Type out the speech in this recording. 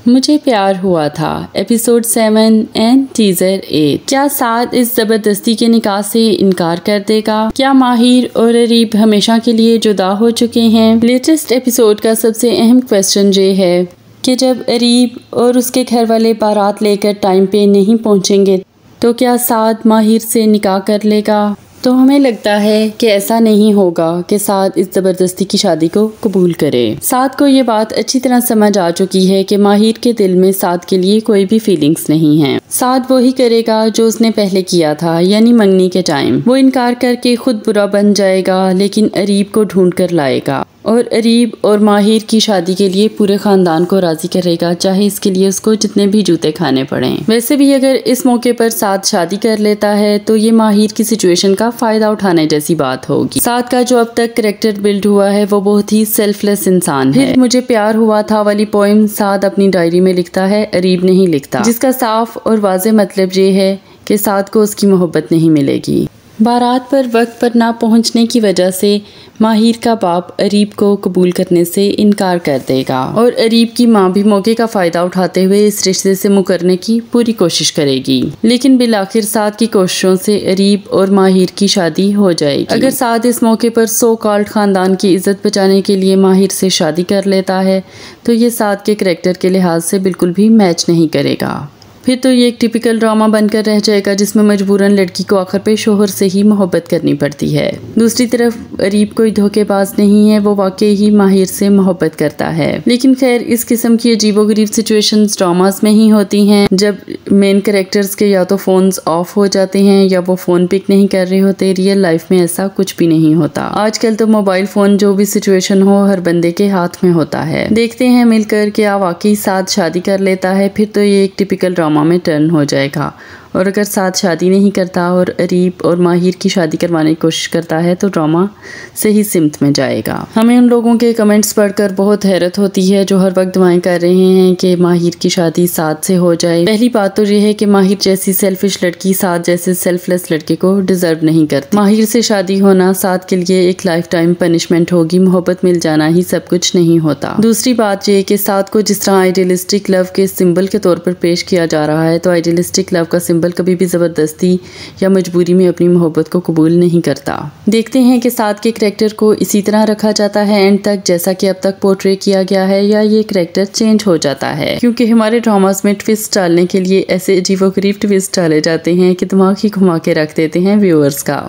मुझे प्यार हुआ था एपिसोड 7 एंड टीजर 8। क्या साद इस जबरदस्ती के निकाह से इनकार कर देगा? क्या माहिर और अरीब हमेशा के लिए जुदा हो चुके हैं? लेटेस्ट एपिसोड का सबसे अहम क्वेश्चन ये है कि जब अरीब और उसके घर वाले बारात लेकर टाइम पे नहीं पहुंचेंगे तो क्या साद माहिर से निकाह कर लेगा? तो हमें लगता है कि ऐसा नहीं होगा कि साद इस जबरदस्ती की शादी को कबूल करे। साद को ये बात अच्छी तरह समझ आ चुकी है कि माहिर के दिल में साद के लिए कोई भी फीलिंग्स नहीं है। साद वही करेगा जो उसने पहले किया था, यानी मंगनी के टाइम वो इनकार करके खुद बुरा बन जाएगा, लेकिन अरीब को ढूंढ कर लाएगा और अरीब और माहिर की शादी के लिए पूरे खानदान को राजी करेगा, चाहे इसके लिए उसको जितने भी जूते खाने पड़े। वैसे भी अगर इस मौके पर साद शादी कर लेता है तो ये माहिर की सिचुएशन का फायदा उठाने जैसी बात होगी। साद का जो अब तक कैरेक्टर बिल्ड हुआ है वो बहुत ही सेल्फलेस इंसान है। मुझे प्यार हुआ था वाली पोएम साद अपनी डायरी में लिखता है, अरीब नहीं लिखता, जिसका साफ और वाज़ेह मतलब ये है कि साद को उसकी मोहब्बत नहीं मिलेगी। बारात पर वक्त पर ना पहुंचने की वजह से माहिर का बाप अरीब को कबूल करने से इनकार कर देगा और अरीब की मां भी मौके का फायदा उठाते हुए इस रिश्ते से मुकरने की पूरी कोशिश करेगी, लेकिन बिलाखिर साद की कोशिशों से अरीब और माहिर की शादी हो जाएगी। अगर साद इस मौके पर सो कॉल्ड खानदान की इज्जत बचाने के लिए माहिर से शादी कर लेता है तो ये साद के करैक्टर के लिहाज से बिल्कुल भी मैच नहीं करेगा। फिर तो ये एक टिपिकल ड्रामा बनकर रह जाएगा जिसमें मजबूरन लड़की को आखिर पे शोहर से ही मोहब्बत करनी पड़ती है। दूसरी तरफ अरीब कोई धोखेबाज नहीं है, वो वाकई ही माहिर से मोहब्बत करता है। लेकिन खैर इस किस्म की अजीबोगरीब सिचुएशंस ड्रामास में ही होती हैं, जब मेन कैरेक्टर्स के या तो फोन्स ऑफ हो जाते हैं या वो फोन पिक नहीं कर रहे होते। रियल लाइफ में ऐसा कुछ भी नहीं होता। आजकल तो मोबाइल फोन जो भी सिचुएशन हो हर बंदे के हाथ में होता है। देखते हैं मिलकर क्या वाकई साद शादी कर लेता है, फिर तो ये एक टिपिकल ड्रामा में टर्न हो जाएगा। और अगर साद शादी नहीं करता और अरीब और माहिर की शादी करवाने की कोशिश करता है तो ड्रामा सही सिमत में जाएगा। हमें उन लोगों के कमेंट्स पढ़कर बहुत हैरत होती है जो हर वक्त दुआएं कर रहे हैं कि माहिर की शादी साद से हो जाए। पहली बात तो ये है कि माहिर जैसी सेल्फिश लड़की साद जैसे सेल्फलेस लड़के को डिजर्व नहीं करती। माहिर से शादी होना साद के लिए एक लाइफ टाइम पनिशमेंट होगी। मोहब्बत मिल जाना ही सब कुछ नहीं होता। दूसरी बात ये कि साद को जिस तरह आइडियलिस्टिक लव के सिंबल के तौर पर पेश किया जा रहा है, तो आइडियलिस्टिक लव का कभी भी जबरदस्ती या मजबूरी में अपनी मोहब्बत को कबूल नहीं करता। देखते हैं कि साद के करैक्टर को इसी तरह रखा जाता है एंड तक जैसा कि अब तक पोर्ट्रे किया गया है, या ये करैक्टर चेंज हो जाता है, क्योंकि हमारे ड्रामास में ट्विस्ट डालने के लिए ऐसे अजीबोगरीब ट्विस्ट डाले जाते हैं कि दिमाग ही घुमा के रख देते हैं व्यूअर्स का।